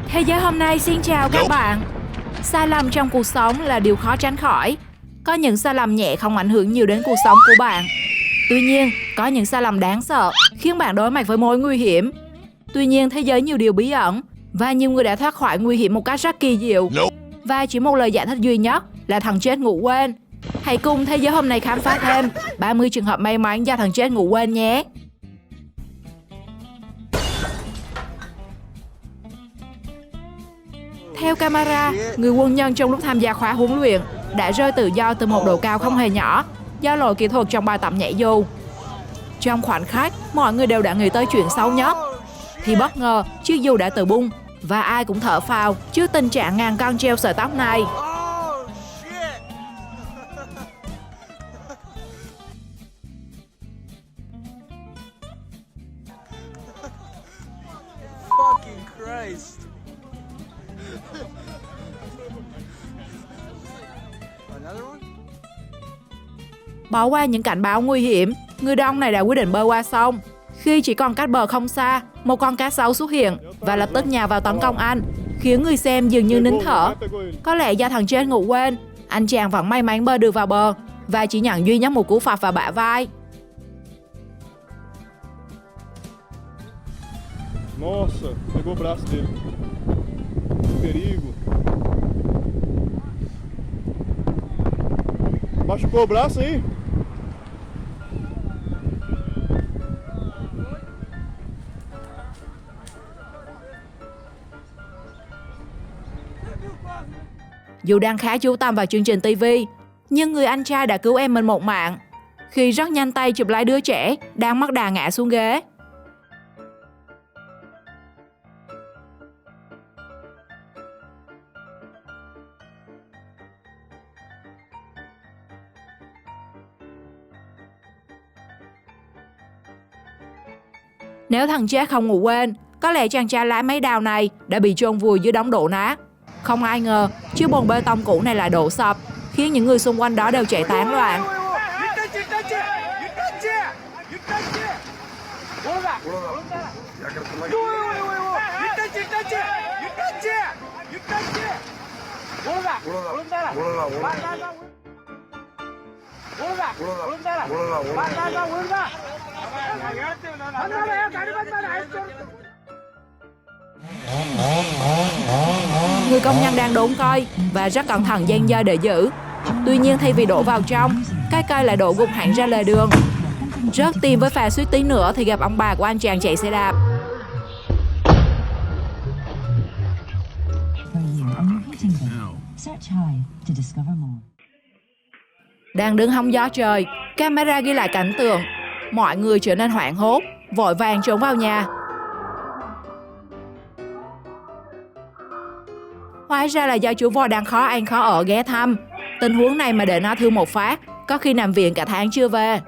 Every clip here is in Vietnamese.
Thế giới hôm nay xin chào các bạn. Sai lầm trong cuộc sống là điều khó tránh khỏi. Có những sai lầm nhẹ không ảnh hưởng nhiều đến cuộc sống của bạn. Tuy nhiên, có những sai lầm đáng sợ khiến bạn đối mặt với mối nguy hiểm. Tuy nhiên, thế giới nhiều điều bí ẩn và nhiều người đã thoát khỏi nguy hiểm một cách rất kỳ diệu. Và chỉ một lời giải thích duy nhất là thằng chết ngủ quên. Hãy cùng thế giới hôm nay khám phá thêm 30 trường hợp may mắn do thằng chết ngủ quên nhé. Theo camera, người quân nhân trong lúc tham gia khóa huấn luyện đã rơi tự do từ một độ cao không hề nhỏ do lỗi kỹ thuật trong bài tập nhảy dù. Trong khoảnh khắc, mọi người đều đã nghĩ tới chuyện xấu nhất. Thì bất ngờ, chiếc dù đã tự bung và ai cũng thở phào trước tình trạng ngàn cân treo sợi tóc này. Fucking Christ. Another one? Bỏ qua những cảnh báo nguy hiểm, người đàn ông này đã quyết định bơi qua sông. Khi chỉ còn cách bờ không xa, một con cá sấu xuất hiện và lập tức nhào vào tấn công anh, khiến người xem dường như nín thở. Có lẽ do thằng chết ngủ quên, anh chàng vẫn may mắn bơi được vào bờ và chỉ nhận duy nhất một cú phạt vào bả vai. Nossa, pegou o braço dele. Perigo. Machucou o braço aí? Dù đang khá chú tâm vào chương trình TV, nhưng người anh trai đã cứu em mình một mạng khi rất nhanh tay chụp lấy đứa trẻ đang mất đà ngã xuống ghế. Nếu thằng chết không ngủ quên, có lẽ chàng trai lái máy đào này đã bị chôn vùi dưới đống đổ nát. Không ai ngờ, chiếc bồn bê tông cũ này lại đổ sập, khiến những người xung quanh đó đều chạy tán loạn. Người công nhân đang đốn cây và rất cẩn thận giăng dây để giữ. Tuy nhiên thay vì đổ vào trong, cái cây lại đổ gục hẳn ra lề đường. Rất tìm với pha suýt tí nữa thì gặp ông bà của anh chàng chạy xe đạp. Đang đứng hóng gió trời, camera ghi lại cảnh tượng. Mọi người trở nên hoảng hốt, vội vàng trốn vào nhà. Hóa ra là do chú voi đang khó ăn khó ở ghé thăm. Tình huống này mà để nó thương một phát, có khi nằm viện cả tháng chưa về.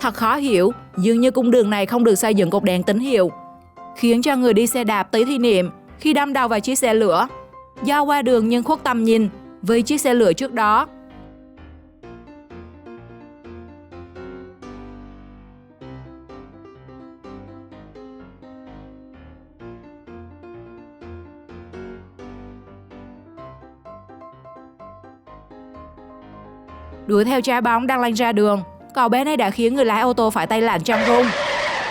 Thật khó hiểu, dường như cung đường này không được xây dựng cột đèn tín hiệu, khiến cho người đi xe đạp tí thi niệm khi đâm đầu vào chiếc xe lửa. Do qua đường nhưng khuất tầm nhìn với chiếc xe lửa trước đó. Đuổi theo trái bóng đang lăn ra đường, cậu bé này đã khiến người lái ô tô phải tay lạnh trong run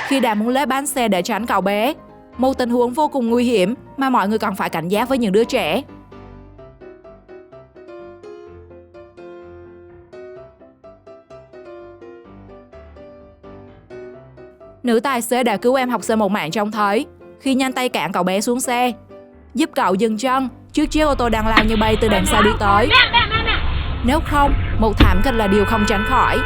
khi đã muốn lết bánh xe để tránh cậu bé. Một tình huống vô cùng nguy hiểm mà mọi người cần phải cảnh giác với những đứa trẻ. Nữ tài xế đã cứu em học sinh một mạng trông thấy khi nhanh tay cản cậu bé xuống xe, giúp cậu dừng chân trước chiếc ô tô đang lao như bay từ đằng sau đi tới. Nếu không, một thảm kịch là điều không tránh khỏi.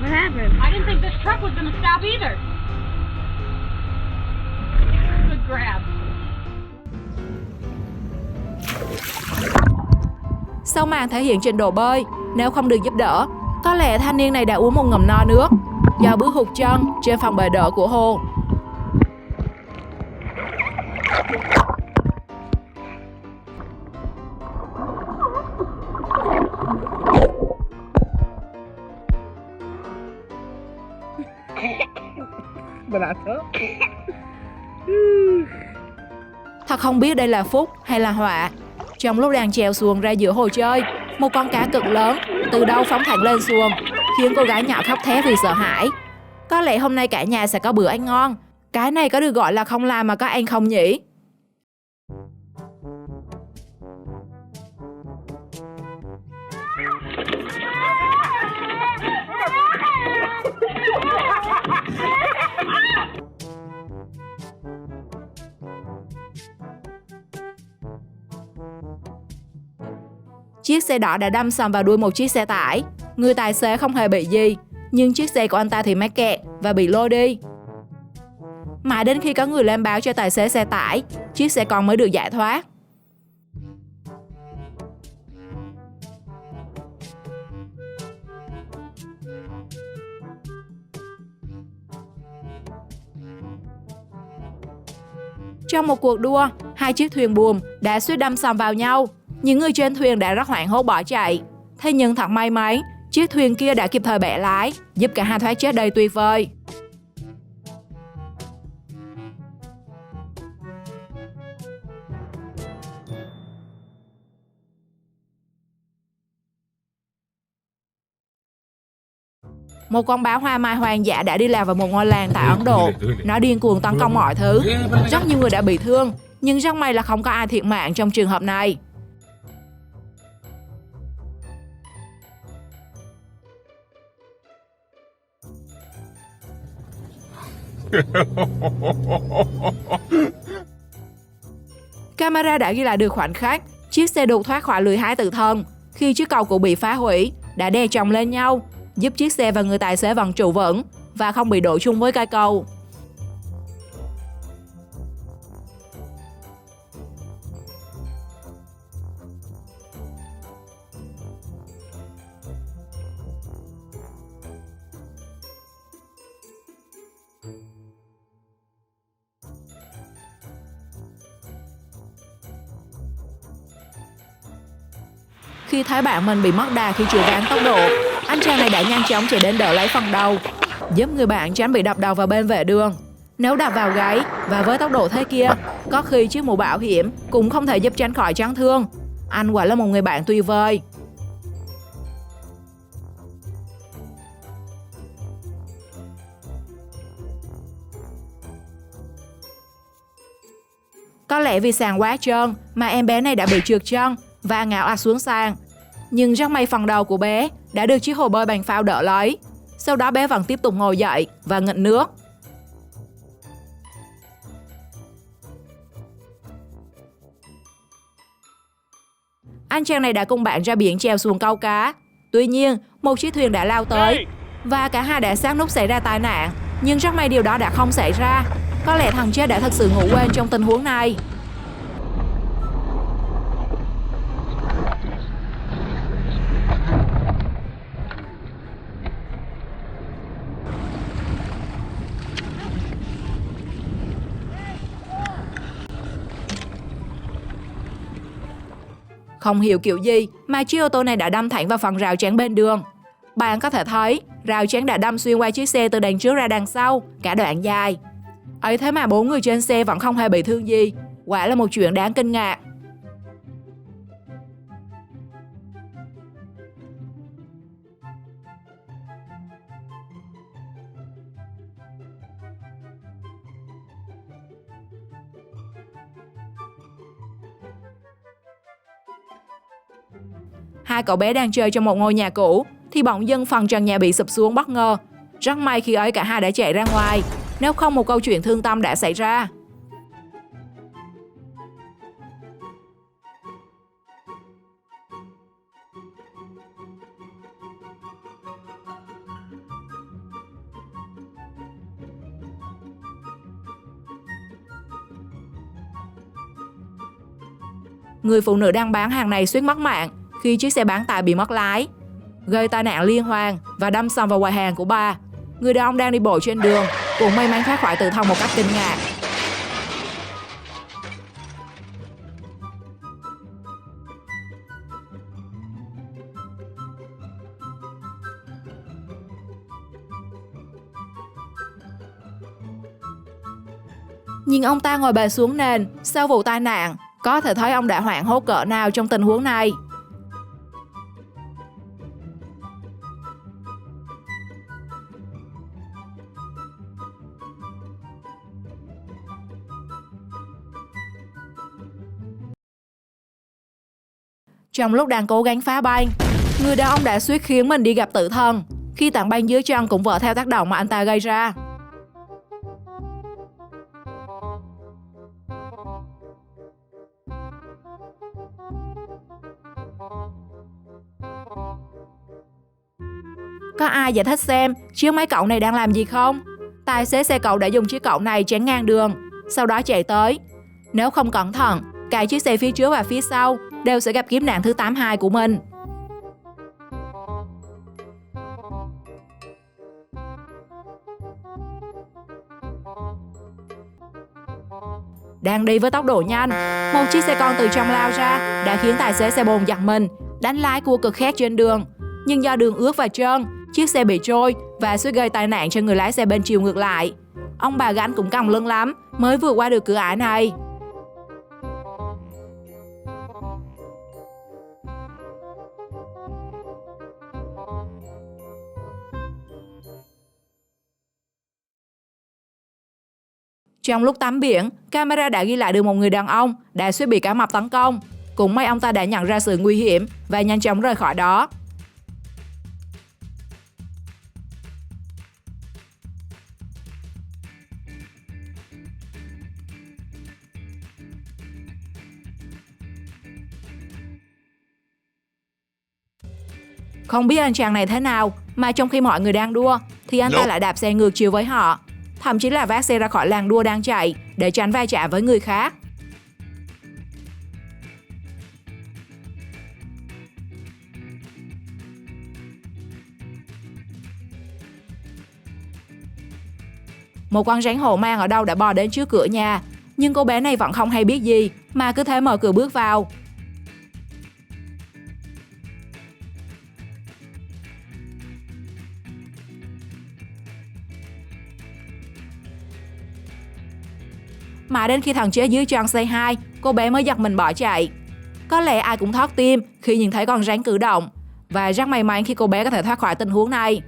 What happened? I didn't think this truck was going to stop either. Good grab. Sau màn thể hiện trình độ bơi, nếu không được giúp đỡ, có lẽ thanh niên này đã uống một ngụm no nước. do bước hụt chân trên phần bệ đỡ của hồ. Thật không biết đây là phúc hay là họa. Trong lúc đang trèo xuồng ra giữa hồ chơi, một con cá cực lớn từ đâu phóng thẳng lên xuồng, khiến cô gái nhỏ khóc thét vì sợ hãi. Có lẽ hôm nay cả nhà sẽ có bữa ăn ngon. Cái này có được gọi là không làm mà có ăn không nhỉ? Chiếc xe đỏ đã đâm sầm vào đuôi một chiếc xe tải. Người tài xế không hề bị gì, nhưng chiếc xe của anh ta thì mắc kẹt và bị lôi đi. Mãi đến khi có người lên báo cho tài xế xe tải, chiếc xe con mới được giải thoát. Trong một cuộc đua, hai chiếc thuyền buồm đã suýt đâm sầm vào nhau. Những người trên thuyền đã rất hoảng hốt bỏ chạy. Thế nhưng thật may mắn, chiếc thuyền kia đã kịp thời bẻ lái, giúp cả hai thoát chết đầy tuyệt vời. Một con báo hoa mai hoang dã đã đi lạc vào một ngôi làng tại Ấn Độ. Nó điên cuồng tấn công mọi thứ. Rất nhiều người đã bị thương, nhưng rất may là không có ai thiệt mạng trong trường hợp này. Camera đã ghi lại được khoảnh khắc chiếc xe đục thoát khỏi lưới hái tự thân khi chiếc cầu cũ bị phá hủy, đã đè chồng lên nhau, giúp chiếc xe và người tài xế vẫn trụ vững và không bị đổ chung với cây cầu. Khi thấy bạn mình bị mất đà khi chịu ván tốc độ, anh chàng này đã nhanh chóng chạy đến đỡ lấy phần đầu, giúp người bạn tránh bị đập đầu vào bên vệ đường. Nếu đập vào gáy và với tốc độ thế kia, có khi chiếc mũ bảo hiểm cũng không thể giúp tránh khỏi chấn thương. Anh quả là một người bạn tuyệt vời. Có lẽ vì sàn quá trơn mà em bé này đã bị trượt chân và ngã ạt xuống sàn. Nhưng rất may phần đầu của bé đã được chiếc hồ bơi bằng phao đỡ lấy. Sau đó bé vẫn tiếp tục ngồi dậy và nghịch nước. Anh chàng này đã cùng bạn ra biển chèo xuồng câu cá. Tuy nhiên, một chiếc thuyền đã lao tới và cả hai đã sát nút xảy ra tai nạn. Nhưng rất may điều đó đã không xảy ra. Có lẽ thằng chết đã thật sự ngủ quên trong tình huống này. Không hiểu kiểu gì mà chiếc ô tô này đã đâm thẳng vào phần rào chắn bên đường. Bạn có thể thấy rào chắn đã đâm xuyên qua chiếc xe từ đằng trước ra đằng sau, cả đoạn dài. Ấy thế mà 4 người trên xe vẫn không hề bị thương gì. Quả là một chuyện đáng kinh ngạc. Hai cậu bé đang chơi trong một ngôi nhà cũ thì bỗng dưng phần trần nhà bị sụp xuống bất ngờ. Rất may khi ấy cả hai đã chạy ra ngoài, nếu không một câu chuyện thương tâm đã xảy ra. Người phụ nữ đang bán hàng này suýt mất mạng khi chiếc xe bán tải bị mất lái, gây tai nạn liên hoàn và đâm sầm vào quầy hàng của bà. Người đàn ông đang đi bộ trên đường cũng may mắn thoát khỏi tử thần một cách kinh ngạc. Nhưng ông ta ngồi bệt xuống nền sau vụ tai nạn, có thể thấy ông đã hoảng hốt cỡ nào trong tình huống này. Trong lúc đang cố gắng phá banh, người đàn ông đã suýt khiến mình đi gặp tử thần khi tảng banh dưới chân cũng vỡ theo tác động mà anh ta gây ra. Có ai giải thích xem chiếc máy cậu này đang làm gì không? Tài xế xe cậu đã dùng chiếc cậu này chắn ngang đường, sau đó chạy tới. Nếu không cẩn thận, cả chiếc xe phía trước và phía sau đều sẽ gặp kiếp nạn thứ 82 của mình. Đang đi với tốc độ nhanh, một chiếc xe con từ trong lao ra đã khiến tài xế xe bồn giật mình, đánh lái cua cực khét trên đường. Nhưng do đường ướt và trơn, chiếc xe bị trôi và suýt gây tai nạn cho người lái xe bên chiều ngược lại. Ông bà gánh cũng còng lưng lắm mới vượt qua được cửa ải này. Trong lúc tắm biển, camera đã ghi lại được một người đàn ông đã suýt bị cá mập tấn công. Cũng may ông ta đã nhận ra sự nguy hiểm và nhanh chóng rời khỏi đó. Không biết anh chàng này thế nào mà trong khi mọi người đang đua thì anh ta lại đạp xe ngược chiều với họ. Thậm chí là vác xe ra khỏi làn đua đang chạy để tránh va chạm với người khác. Một con rắn hổ mang ở đâu đã bò đến trước cửa nhà, nhưng cô bé này vẫn không hay biết gì mà cứ thế mở cửa bước vào. Mãi đến khi thằng chết dưới chân say hi, cô bé mới giật mình bỏ chạy. Có lẽ ai cũng thót tim khi nhìn thấy con rắn cử động, và rất may mắn khi cô bé có thể thoát khỏi tình huống này.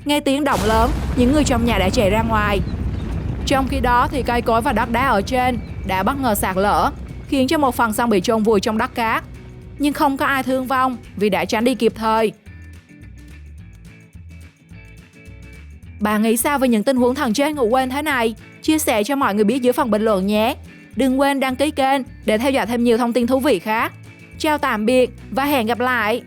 Nghe tiếng động lớn, những người trong nhà đã chạy ra ngoài. Trong khi đó thì cây cối và đất đá ở trên đã bất ngờ sạt lở, khiến cho một phần sân bị chôn vùi trong đất cát. Nhưng không có ai thương vong vì đã tránh đi kịp thời. Bạn nghĩ sao về những tình huống thần chết ngủ quên thế này? Chia sẻ cho mọi người biết dưới phần bình luận nhé. Đừng quên đăng ký kênh để theo dõi thêm nhiều thông tin thú vị khác. Chào tạm biệt và hẹn gặp lại!